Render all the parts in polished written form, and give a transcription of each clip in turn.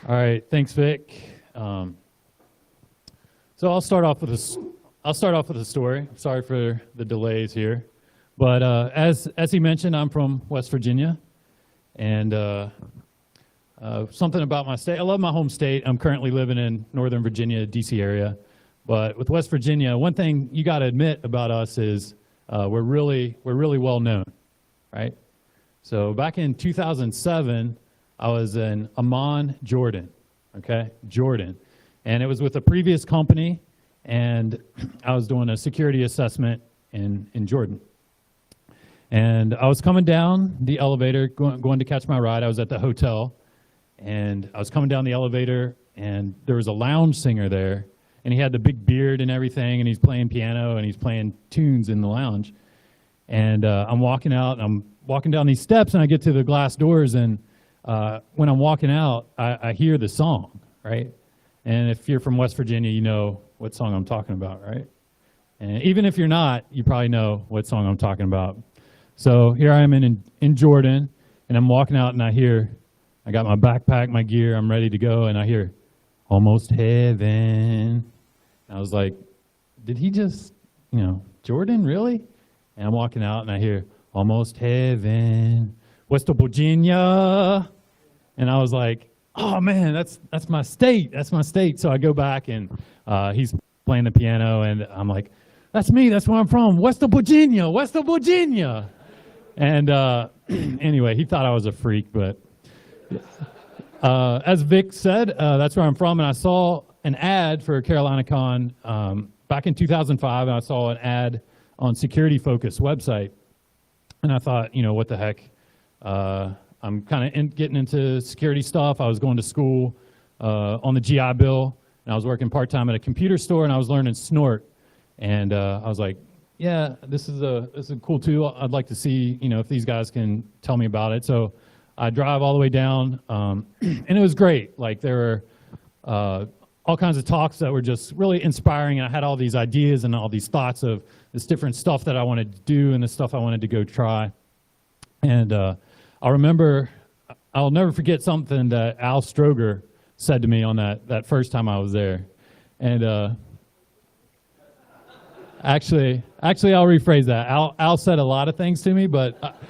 All right, thanks, Vic. So I'll start off with a story. Sorry for the delays here, but as he mentioned, I'm from West Virginia, and something about my state. I love my home state. I'm currently living in Northern Virginia, D.C. area, but with West Virginia, one thing you got to admit about us is we're really well known, right? So back in 2007. I was in Amman, Jordan, okay, Jordan. And it was with a previous company, and I was doing a security assessment in Jordan. And I was coming down the elevator, going to catch my ride. I was at the hotel, and I was coming down the elevator, and there was a lounge singer there, and he had the big beard and everything, and he's playing piano, and he's playing tunes in the lounge. And I'm walking out, and I'm walking down these steps, and I get to the glass doors, and when I'm walking out, I hear the song, right? And if you're from West Virginia, you know what song I'm talking about, right? And even if you're not, you probably know what song I'm talking about. So here I am in Jordan, and I'm walking out, and I got my backpack, my gear, I'm ready to go, and I hear, "Almost Heaven." And I was like, did he just, Jordan, really? And I'm walking out, and I hear, "Almost Heaven, West Virginia." And I was like, oh man, that's my state, that's my state. So I go back, and he's playing the piano, and I'm like, that's me, that's where I'm from, West Virginia, West Virginia. And anyway, he thought I was a freak, but as Vic said, that's where I'm from. And I saw an ad for CarolinaCon back in 2005, and I saw an ad on Security Focus website. And I thought, what the heck? I'm kind of getting into security stuff. I was going to school on the GI Bill, and I was working part-time at a computer store, and I was learning Snort. And I was like, yeah, this is a cool tool. I'd like to see, if these guys can tell me about it. So I drive all the way down, and it was great. Like, there were all kinds of talks that were just really inspiring, and I had all these ideas and all these thoughts of this different stuff that I wanted to do and the stuff I wanted to go try. And I remember, I'll never forget something that Al Stroger said to me on that first time I was there. And actually, I'll rephrase that. Al said a lot of things to me, but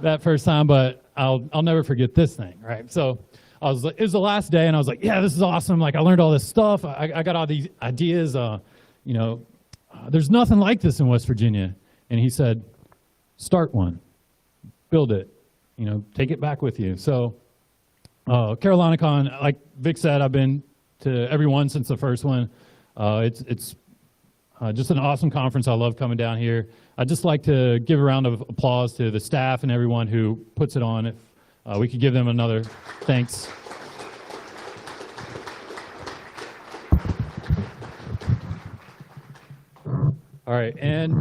that first time, but I'll never forget this thing, right? So I was like, it was the last day, and I was like, yeah, this is awesome. Like, I learned all this stuff. I got all these ideas. There's nothing like this in West Virginia. And he said, start one, build it, take it back with you. So CarolinaCon, like Vic said, I've been to every one since the first one. It's just an awesome conference. I love coming down here. I'd just like to give a round of applause to the staff and everyone who puts it on. If we could give them another thanks. All right, and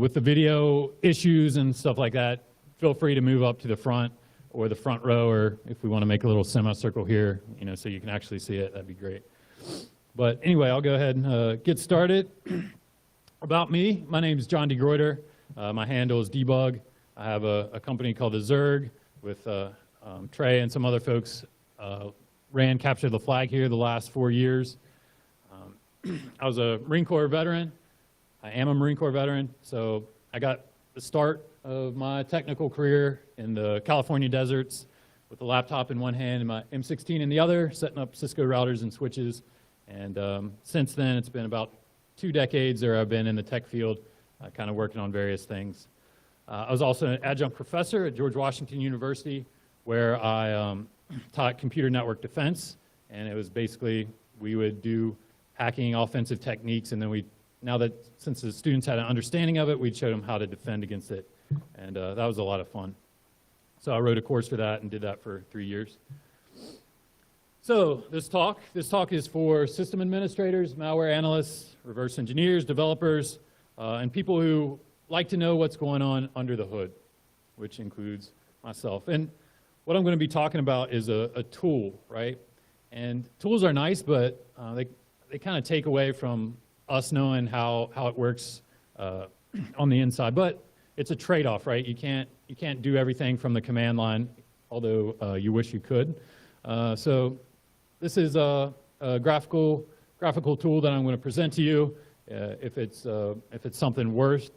with the video issues and stuff like that, feel free to move up to the front or the front row, or if we want to make a little semicircle here, so you can actually see it, that'd be great. But anyway, I'll go ahead and get started. About me, my name is John DeGruyter. My handle is DeBuG. I have a company called the Zerg with Trey and some other folks. Captured the flag here the last 4 years. I was a Marine Corps veteran. I am a Marine Corps veteran, so I got the start of my technical career in the California deserts with a laptop in one hand and my M16 in the other, setting up Cisco routers and switches. And since then, it's been about 2 decades where I've been in the tech field, kind of working on various things. I was also an adjunct professor at George Washington University, where I taught computer network defense, and it was basically, we would do hacking offensive techniques, and then since the students had an understanding of it, we'd show them how to defend against it. And that was a lot of fun. So I wrote a course for that and did that for 3 years. So this talk is for system administrators, malware analysts, reverse engineers, developers, and people who like to know what's going on under the hood, which includes myself. And what I'm going to be talking about is a tool, right? And tools are nice, but they kind of take away from us knowing how it works on the inside. But it's a trade-off, right? You can't do everything from the command line, although you wish you could. So this is a graphical tool that I'm going to present to you. If it's something worth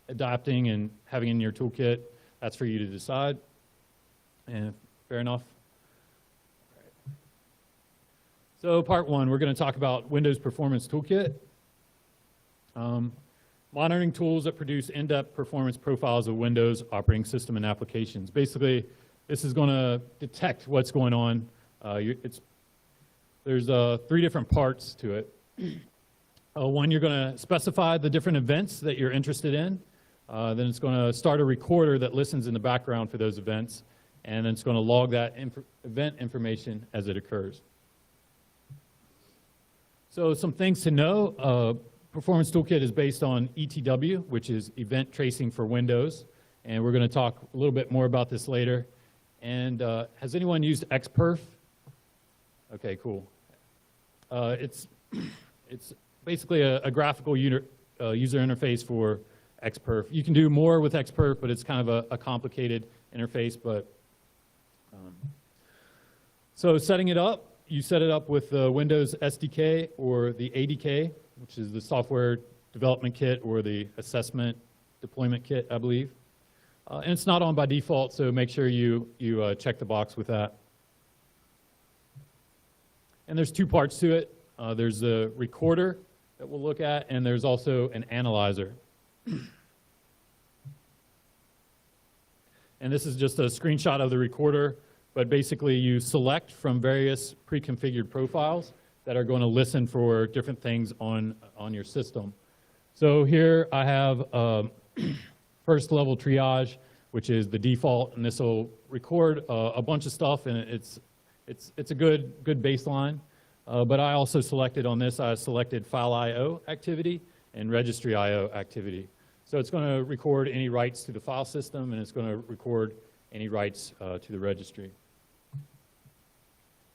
adopting and having in your toolkit, that's for you to decide. And fair enough. So part one, we're going to talk about Windows Performance Toolkit. Monitoring tools that produce in-depth performance profiles of Windows operating system and applications. Basically, this is going to detect what's going on. There's 3 different parts to it. One, you're going to specify the different events that you're interested in. Then it's going to start a recorder that listens in the background for those events. And then it's going to log that event information as it occurs. So some things to know. Performance Toolkit is based on ETW, which is Event Tracing for Windows. And we're going to talk a little bit more about this later. And has anyone used Xperf? Okay, cool. It's basically a graphical user interface for Xperf. You can do more with Xperf, but it's kind of a complicated interface. But so setting it up, you set it up with the Windows SDK or the ADK, which is the software development kit or the assessment deployment kit, I believe. And it's not on by default, so make sure you check the box with that. And there's 2 parts to it. There's a recorder that we'll look at, and there's also an analyzer. And this is just a screenshot of the recorder, but basically you select from various pre-configured profiles that are going to listen for different things on your system. So here I have first level triage, which is the default, and this will record a bunch of stuff, and it's a good baseline. But I also selected on this, I selected file I/O activity and registry I/O activity. So it's going to record any writes to the file system, and it's going to record any writes to the registry.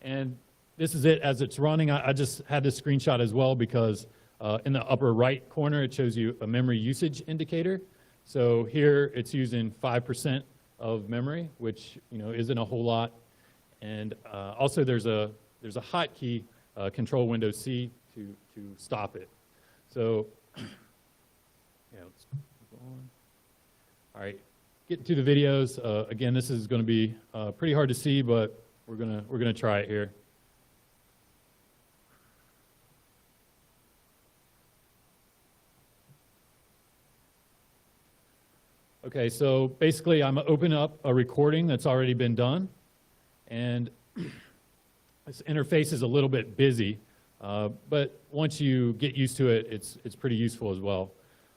And this is it as it's running. I just had this screenshot as well because in the upper right corner, it shows you a memory usage indicator. So here it's using 5% of memory, which isn't a whole lot. And also there's a hotkey, Control Windows C to stop it. So yeah, let's move on. All right, getting to the videos. Again, this is going to be pretty hard to see, but we're gonna try it here. Okay, so basically I'm opening up a recording that's already been done, and this interface is a little bit busy, but once you get used to it, it's pretty useful as well.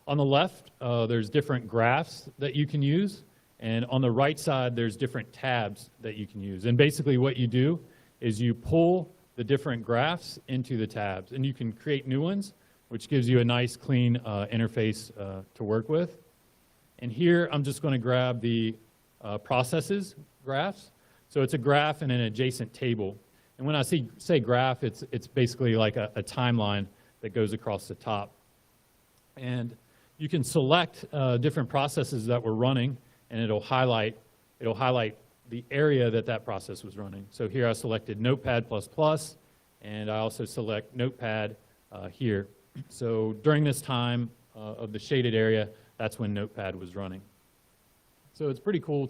On the left, there's different graphs that you can use, and on the right side, there's different tabs that you can use. And basically what you do is you pull the different graphs into the tabs, and you can create new ones, which gives you a nice, clean interface to work with. And here, I'm just going to grab the processes graphs. So it's a graph and an adjacent table. And when I say graph, it's basically like a timeline that goes across the top. And you can select different processes that were running, and it'll highlight the area that process was running. So here I selected Notepad++, and I also select Notepad here. So during this time of the shaded area, that's when Notepad was running. So it's pretty cool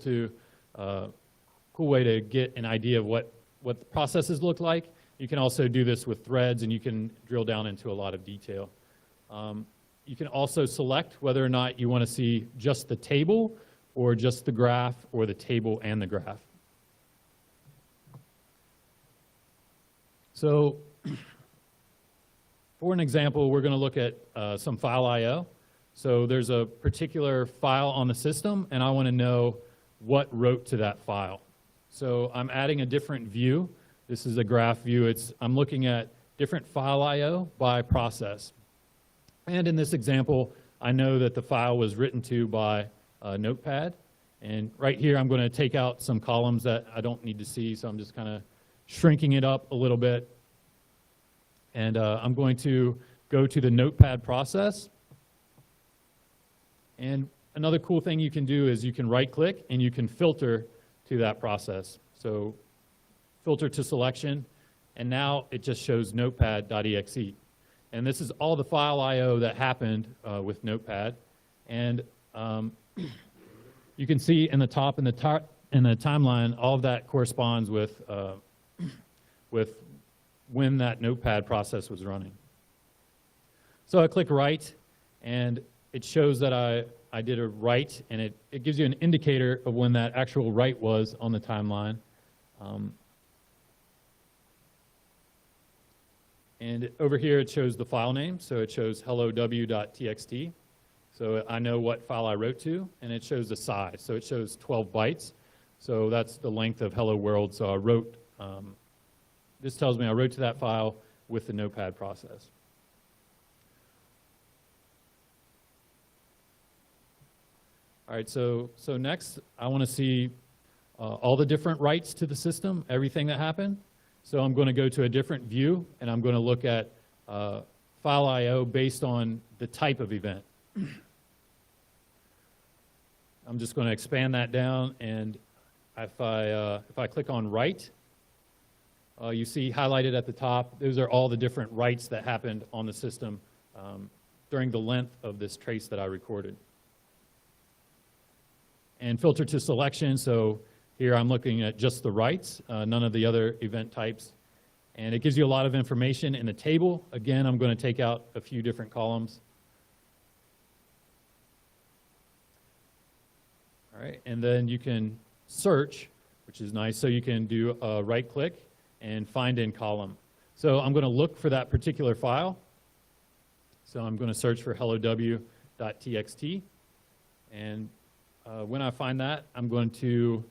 cool way to get an idea of what the processes look like. You can also do this with threads, and you can drill down into a lot of detail. You can also select whether or not you want to see just the table or just the graph or the table and the graph. So for an example, we're going to look at some file I/O. So there's a particular file on the system, and I want to know what wrote to that file. So I'm adding a different view. This is a graph view. I'm looking at different file I/O by process. And in this example, I know that the file was written to by Notepad. And right here, I'm going to take out some columns that I don't need to see, so I'm just kind of shrinking it up a little bit. And I'm going to go to the Notepad process. And another cool thing you can do is you can right-click and you can filter to that process. So filter to selection, and now it just shows notepad.exe. And this is all the file I/O that happened with Notepad. And you can see in the top in the timeline, all of that corresponds with when that Notepad process was running. So I click write, and it shows that I did a write, and it gives you an indicator of when that actual write was on the timeline. And over here it shows the file name, so it shows hellow.txt. So I know what file I wrote to, and it shows the size. So it shows 12 bytes. So that's the length of hello world. So I wrote, this tells me I wrote to that file with the Notepad process. All right, so next I want to see all the different writes to the system, everything that happened. So I'm going to go to a different view, and I'm going to look at file I/O based on the type of event. I'm just going to expand that down, and if I click on write, you see highlighted at the top, those are all the different writes that happened on the system during the length of this trace that I recorded. And filter to selection, so here I'm looking at just the writes, none of the other event types. And it gives you a lot of information in the table. Again, I'm going to take out a few different columns. All right, and then you can search, which is nice. So you can do a right click and find in column. So I'm going to look for that particular file. So I'm going to search for hellow.txt. And when I find that, I'm going to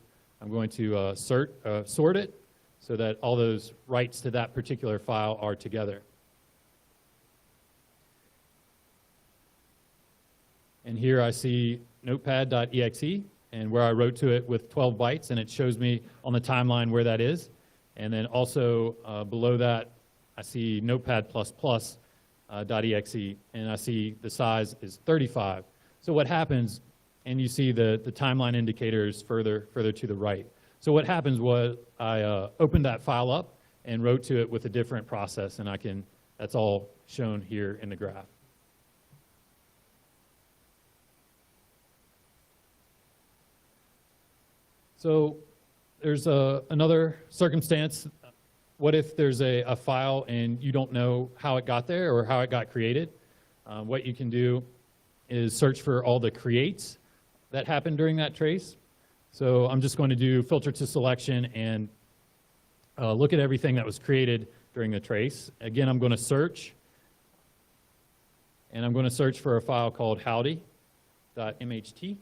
sort it so that all those writes to that particular file are together. And here I see notepad.exe, and where I wrote to it with 12 bytes, and it shows me on the timeline where that is. And then also below that, I see notepad++.exe, and I see the size is 35. So what happens, and you see the timeline indicators further to the right. So what happens was I opened that file up and wrote to it with a different process, and that's all shown here in the graph. So there's another circumstance. What if there's a file and you don't know how it got there or how it got created? What you can do is search for all the creates that happened during that trace. So I'm just going to do filter to selection and look at everything that was created during the trace. Again, I'm going to search, and I'm going to search for a file called howdy.mht.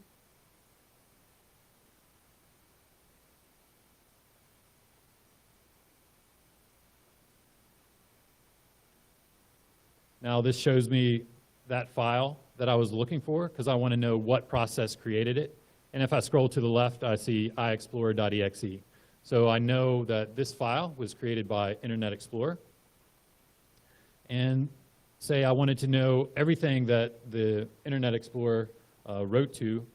Now this shows me that file that I was looking for because I want to know what process created it. And if I scroll to the left, I see iExplorer.exe. So I know that this file was created by Internet Explorer. And say I wanted to know everything that the Internet Explorer wrote to,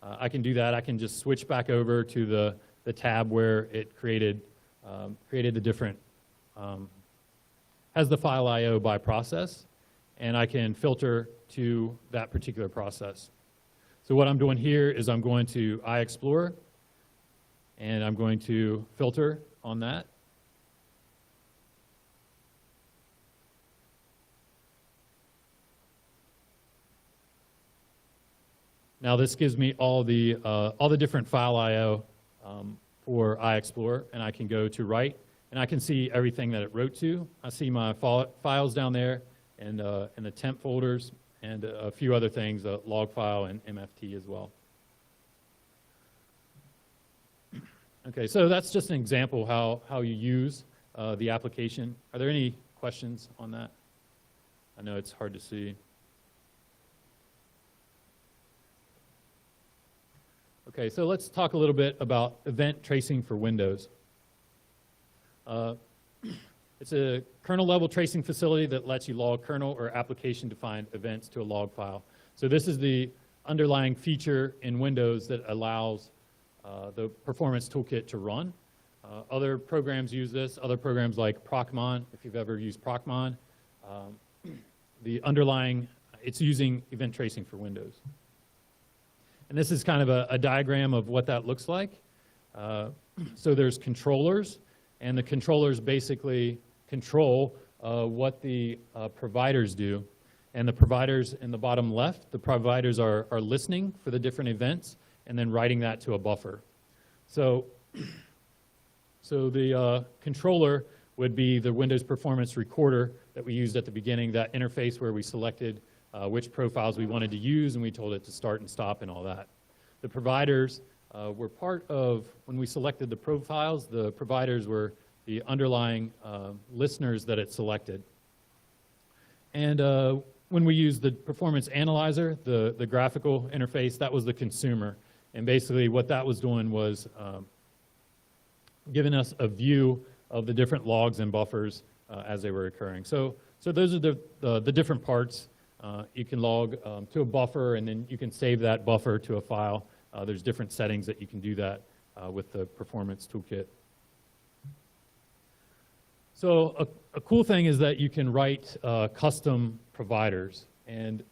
I can do that. I can just switch back over to the tab where it created the different, has the file I/O by process, and I can filter to that particular process. So what I'm doing here is I'm going to iExplorer, and I'm going to filter on that. Now this gives me all the different file I/O for iExplorer, and I can go to write, and I can see everything that it wrote to. I see my files down there, and the temp folders, and a few other things, a log file and MFT as well. Okay, so that's just an example how you use the application. Are there any questions on that? I know it's hard to see. Okay, so let's talk a little bit about event tracing for Windows. It's a kernel-level tracing facility that lets you log kernel or application-defined events to a log file. So this is the underlying feature in Windows that allows the Performance Toolkit to run. Other programs use this, other programs like Procmon, if you've ever used Procmon. The underlying, it's using event tracing for Windows. And this is kind of a diagram of what that looks like. So there's controllers, and the controllers basically control what the providers do. And the providers in the bottom left, the providers are listening for the different events and then writing that to a buffer. So the controller would be the Windows Performance Recorder that we used at the beginning, that interface where we selected which profiles we wanted to use, and we told it to start and stop and all that. The providers were part of, when we selected the profiles, the providers were the underlying listeners that it selected. And when we used the performance analyzer, the graphical interface, that was the consumer. And basically what that was doing was giving us a view of the different logs and buffers as they were occurring. So those are the different parts. You can log to a buffer, and then you can save that buffer to a file. There's different settings that you can do that with the Performance Toolkit. So a cool thing is that you can write custom providers, and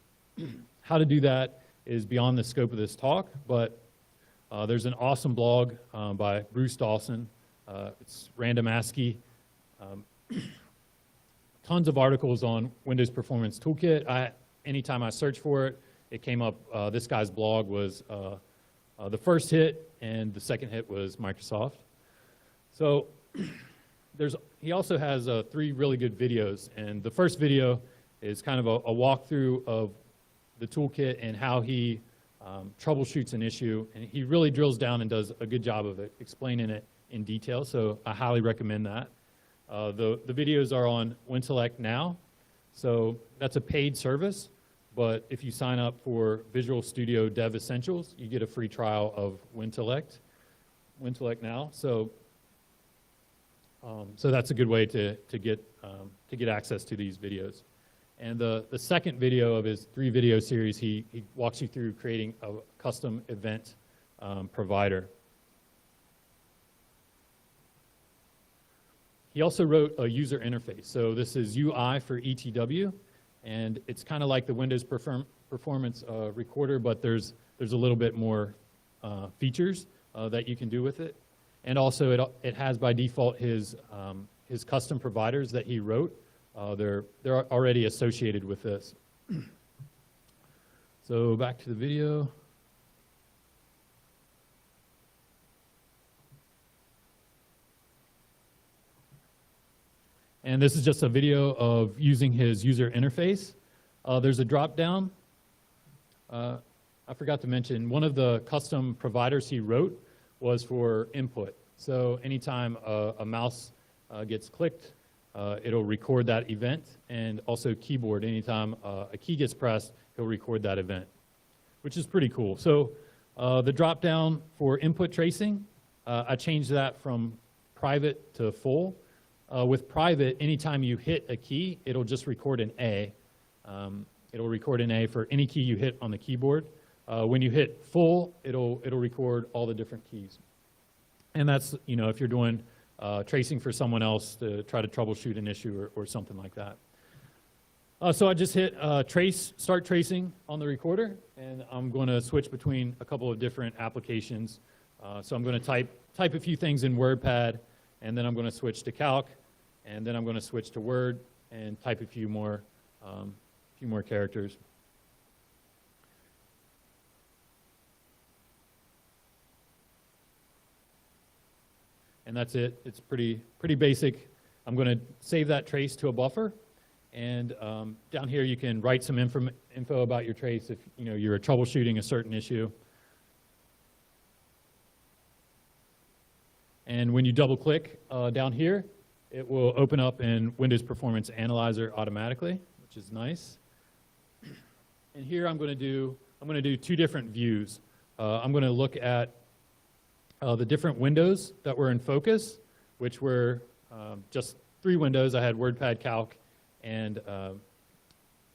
how to do that is beyond the scope of this talk, but there's an awesome blog by Bruce Dawson. It's random ASCII. Tons of articles on Windows Performance Toolkit. Anytime I search for it, it came up. This guy's blog was the first hit, and the second hit was Microsoft. So he also has 3 really good videos, and the first video is kind of a walkthrough of the toolkit and how he troubleshoots an issue, and he really drills down and does a good job of it, explaining it in detail, so I highly recommend that. The videos are on Wintellect now, so that's a paid service, but if you sign up for Visual Studio Dev Essentials, you get a free trial of Wintellect now. So that's a good way to get access to these videos. And the second video of his 3-video series, he walks you through creating a custom event provider. He also wrote a user interface. So this is UIForETW, and it's kind of like the Windows Performance Recorder, but there's a little bit more features that you can do with it. And also it has by default his custom providers that he wrote. They're already associated with this. So back to the video. And this is just a video of using his user interface. There's a drop down. I forgot to mention, one of the custom providers he wrote was for input. So anytime a mouse gets clicked, it'll record that event, and also keyboard. Anytime a key gets pressed, he'll record that event, which is pretty cool. So the drop down for input tracing, I changed that from private to full. With private, anytime you hit a key, it'll just record an A. It'll record an A for any key you hit on the keyboard. When you hit full, it'll record all the different keys. And that's, if you're doing tracing for someone else to try to troubleshoot an issue or something like that. So I just hit start tracing on the recorder, and I'm going to switch between a couple of different applications. So I'm going to type a few things in WordPad, and then I'm going to switch to Calc, and then I'm going to switch to Word and type a few more characters. And that's it. It's pretty basic. I'm going to save that trace to a buffer, and down here you can write some info about your trace if you're troubleshooting a certain issue. And when you double click down here, it will open up in Windows Performance Analyzer automatically, which is nice. And here I'm going to do 2 different views. I'm going to look at the different windows that were in focus, which were just 3 windows. I had WordPad, Calc, and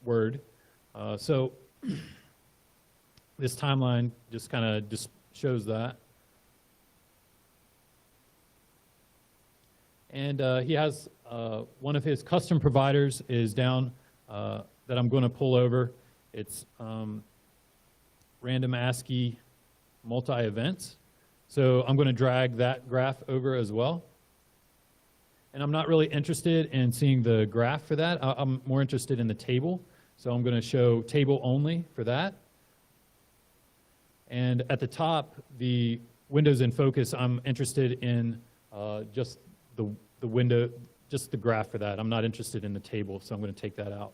Word. So this timeline just kind of shows that. And he has one of his custom providers is down that I'm going to pull over. It's random ASCII multi-events. So I'm going to drag that graph over as well. And I'm not really interested in seeing the graph for that. I'm more interested in the table. So I'm going to show table only for that. And at the top, the windows in focus, I'm interested in just the window, just the graph for that. I'm not interested in the table, so I'm going to take that out.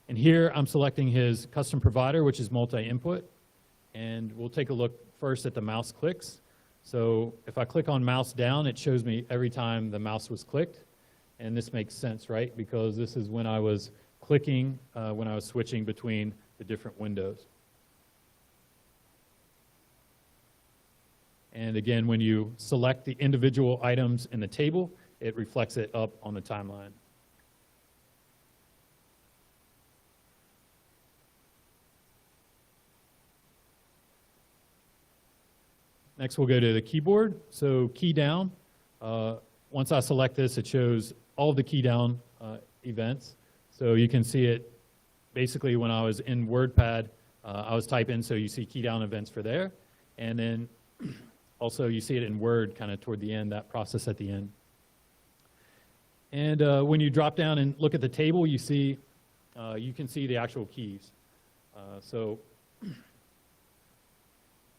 And here I'm selecting his custom provider, which is multi-input. And we'll take a look first at the mouse clicks. So if I click on mouse down, it shows me every time the mouse was clicked. And this makes sense, right? Because this is when I was clicking, when I was switching between the different windows. And again, when you select the individual items in the table, it reflects it up on the timeline. Next, we'll go to the keyboard. So key down. Once I select this, it shows all of the key down events. So you can see it basically when I was in WordPad, I was typing, so you see key down events for there. And then also you see it in Word kind of toward the end, that process at the end. And when you drop down and look at the table, you see, you can see the actual keys. So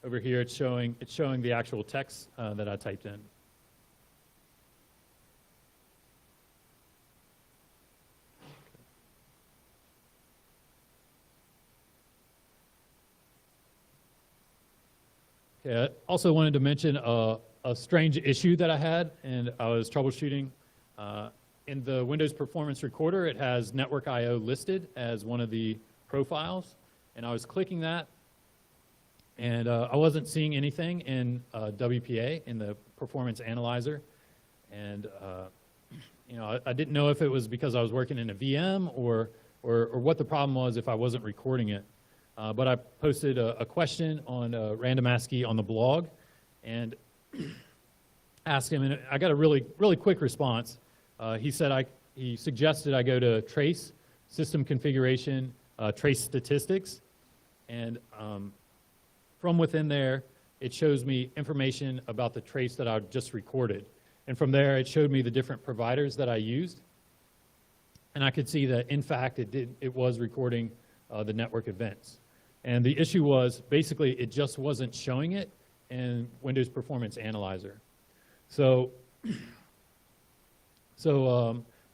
over here, it's showing the actual text that I typed in. Okay, I also wanted to mention a strange issue that I had, and I was troubleshooting. In the Windows Performance Recorder, it has Network I/O listed as one of the profiles, and I was clicking that, and I wasn't seeing anything in WPA, in the Performance Analyzer. And you know, I didn't know if it was because I was working in a VM or what the problem was if I wasn't recording it. But I posted a question on Random ASCII on the blog and asked him, and I got a really quick response. He said he suggested I go to Trace, System Configuration, Trace Statistics, and from within there, it shows me information about the trace that I just recorded. And from there, it showed me the different providers that I used. And I could see that, in fact, it was recording the network events. And the issue was, basically, it just wasn't showing it in Windows Performance Analyzer. So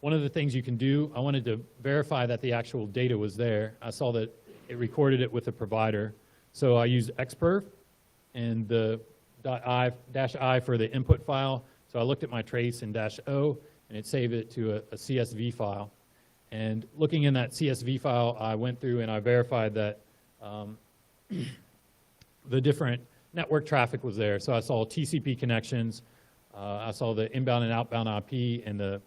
one of the things you can do, I wanted to verify that the actual data was there. I saw that it recorded it with a provider. So I used xperf and the -i for the input file. So I looked at my trace in -o, and it saved it to a CSV file. And looking in that CSV file, I went through and I verified that the different network traffic was there. So I saw TCP connections, I saw the inbound and outbound IP, and the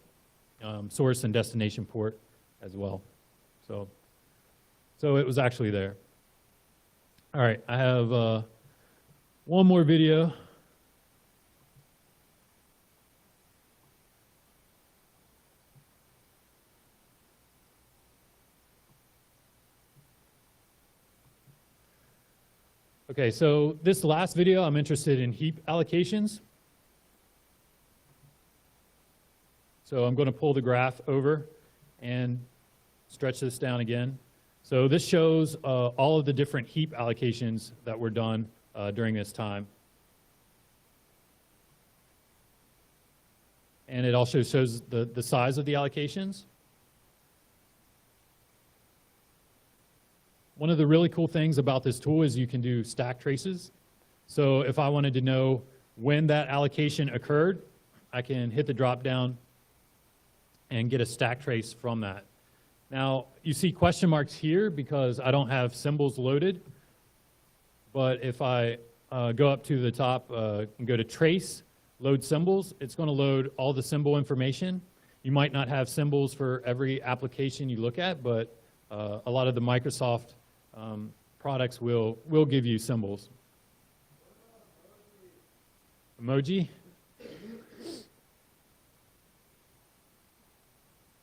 source and destination port as well. So it was actually there. All right, I have one more video. Okay, so this last video, I'm interested in heap allocations. So I'm going to pull the graph over and stretch this down again. So this shows all of the different heap allocations that were done during this time. And it also shows the size of the allocations. One of the really cool things about this tool is you can do stack traces. So if I wanted to know when that allocation occurred, I can hit the drop down and get a stack trace from that. Now, you see question marks here because I don't have symbols loaded. But if I go up to the top and go to trace, load symbols, it's going to load all the symbol information. You might not have symbols for every application you look at, but a lot of the Microsoft products will give you symbols. Emoji?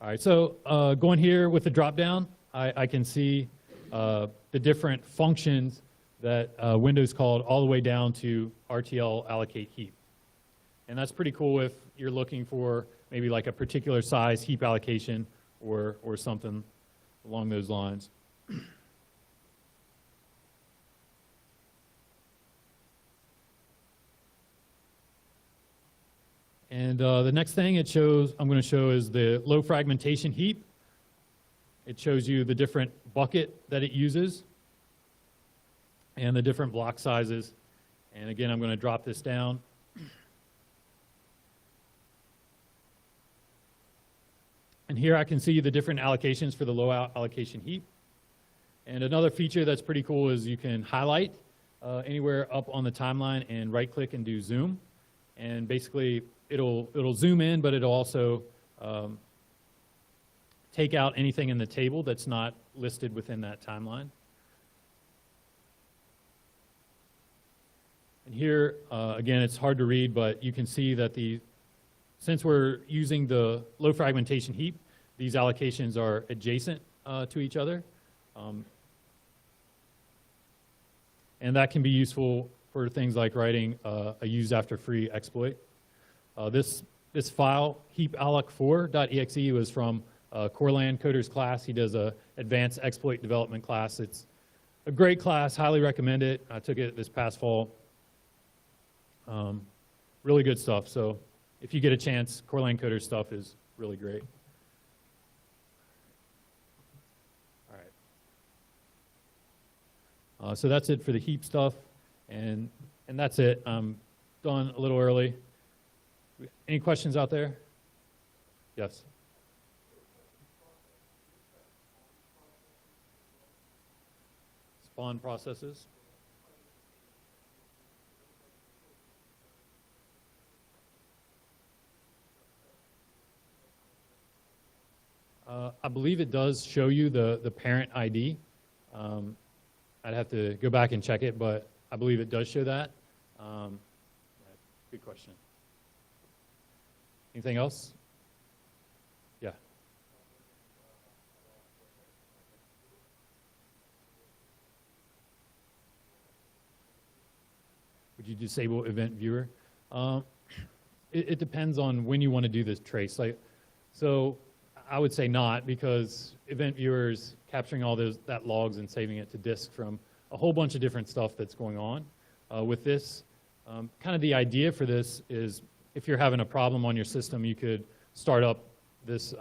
All right, so going here with the drop down, I can see the different functions that Windows called all the way down to RTL allocate heap. And that's pretty cool if you're looking for maybe like a particular size heap allocation or something along those lines. And the next thing I'm going to show is the low fragmentation heap. It shows you the different bucket that it uses and the different block sizes. And again, I'm going to drop this down. And here I can see the different allocations for the low allocation heap. And another feature that's pretty cool is you can highlight anywhere up on the timeline and right click and do zoom. And basically it'll zoom in, but it'll also take out anything in the table that's not listed within that timeline. And here, again, it's hard to read, but you can see that since we're using the low fragmentation heap, these allocations are adjacent to each other. And that can be useful for things like writing a use after free exploit. This file, heapalloc4.exe, was from CarolinaCoder's class. He does a advanced exploit development class. It's a great class, highly recommend it. I took it this past fall. Really good stuff. So if you get a chance, CarolinaCoder's stuff is really great. All right. So that's it for the heap stuff, and that's it. I'm done a little early. Any questions out there? Yes. Spawn processes. I believe it does show you the parent ID. I'd have to go back and check it, but I believe it does show that. Good question. Anything else? Yeah. Would you disable event viewer? It depends on when you want to do this trace. So I would say not, because event viewers capturing all that logs and saving it to disk from a whole bunch of different stuff that's going on. With this, kind of the idea for this is if you're having a problem on your system, you could start up this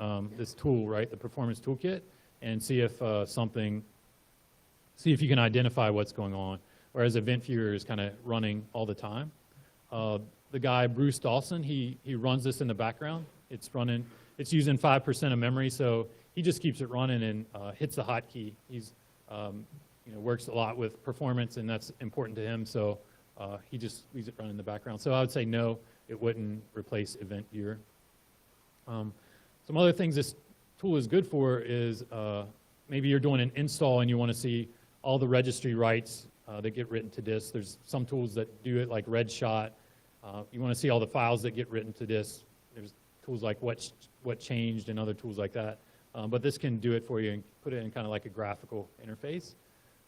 tool, right, the performance toolkit, and see if see if you can identify what's going on. Whereas event viewer is kind of running all the time. The guy Bruce Dawson, he runs this in the background. It's using 5% of memory, so he just keeps it running and hits the hotkey. He's works a lot with performance, and that's important to him. So he just leaves it running in the background. So I would say no, it wouldn't replace event viewer. Some other things this tool is good for is maybe you're doing an install and you want to see all the registry writes that get written to disk. There's some tools that do it, like Redshot. You want to see all the files that get written to disk. There's tools like what changed and other tools like that. But this can do it for you and put it in kind of like a graphical interface.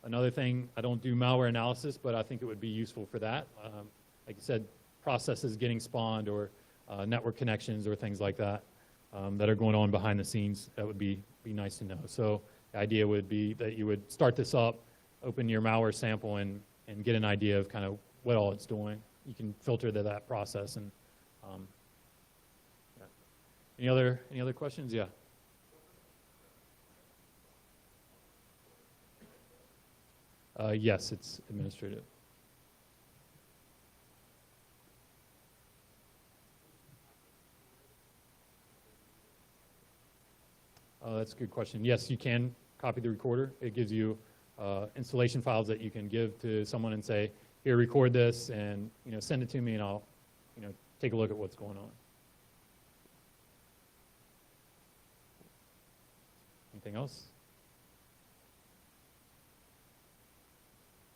Another thing, I don't do malware analysis, but I think it would be useful for that. Like I said, processes getting spawned or network connections or things like that that are going on behind the scenes. That would be nice to know. So the idea would be that you would start this up, open your malware sample, and get an idea of kind of what all it's doing. You can filter to that process. And yeah. Any other questions? Yeah. Yes, it's administrative. That's a good question. Yes, you can copy the recorder. It gives you installation files that you can give to someone and say, here, record this, and send it to me, and I'll take a look at what's going on. Anything else?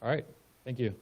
All right. Thank you.